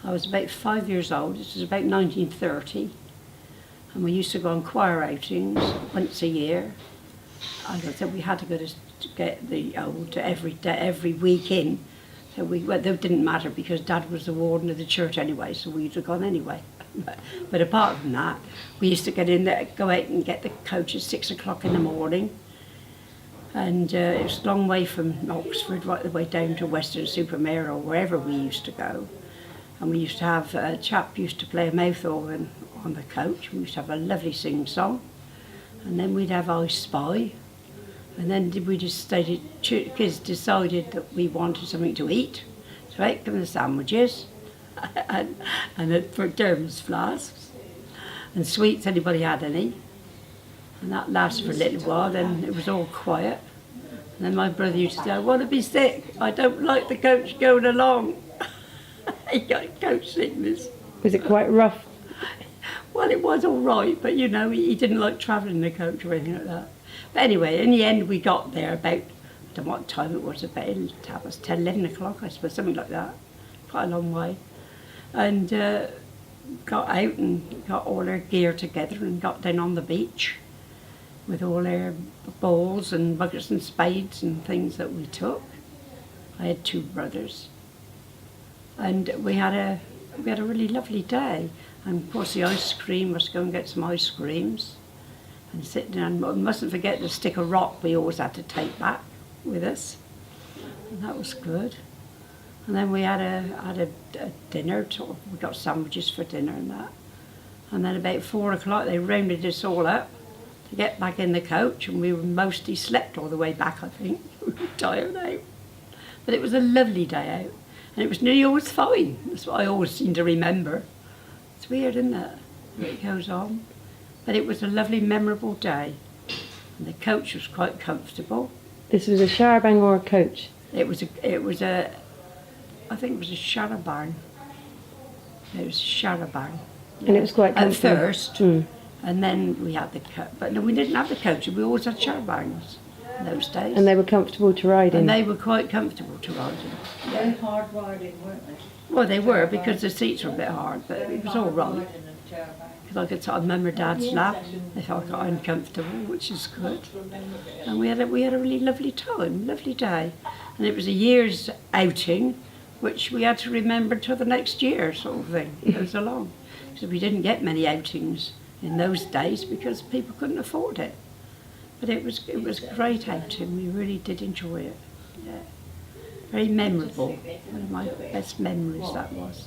I was about 5 years old. This was about 1930. And we used to go on choir outings once a year. And I said we had to go to get the old every day, every week in. So well, that didn't matter because Dad was the warden of the church anyway, so we'd have gone anyway. But apart from that, we used to get in there, go out and get the coach at 6 o'clock in the morning. And it was a long way from Oxford, right the way down to Weston-super-Mare or wherever we used to go. And we used to have, a chap used to play a mouth organ on the coach. We used to have a lovely sing-song. And then we'd have I Spy. And then we decided, kids decided that we wanted something to eat. So out come the sandwiches and for thermos flasks and sweets, anybody had any. And that lasted for a little while, then it was all quiet. And then my brother used to say, I want to be sick, I don't like the coach going along. He got coach sickness. Was it quite rough? Well, it was all right, but you know, he didn't like travelling in the coach or anything like that. But anyway, in the end we got there about, I don't know what time it was, about 10, 11 o'clock, I suppose, something like that. Quite a long way. And got out and got all our gear together and got down on the beach with all our balls and buckets and spades and things that we took. I had 2 brothers. And we had a really lovely day. And of course the ice cream, was to go and get some ice creams and sit down. We mustn't forget the stick of rock we always had to take back with us. And that was good. And then we had a dinner, we got sandwiches for dinner and that. And then about 4 o'clock they rounded us all up to get back in the coach, and we mostly slept all the way back, I think. We were tired out. But it was a lovely day out. And it was nearly always fine. That's what I always seem to remember. It's weird, isn't it? It goes on. But it was a lovely, memorable day. And the coach was quite comfortable. This was a charabanc or a coach? I think it was a charabanc. It was charabanc. And it was quite comfortable? At first. And then we had the coach. But no, we didn't have the coach. We always had charabancs in those days. And they were comfortable to ride in? And they were quite comfortable to ride in. Very hard riding, weren't they? Well, they were, because the seats were a bit hard, but it was all right. Because I could sort of remember Dad's lap if I got uncomfortable, which is good. And we had a really lovely time, lovely day. And it was a year's outing, which we had to remember till the next year, sort of thing, goes along. So we didn't get many outings in those days because people couldn't afford it. But it was a great outing. We really did enjoy it. Yeah. Very memorable. One of my best memories that was.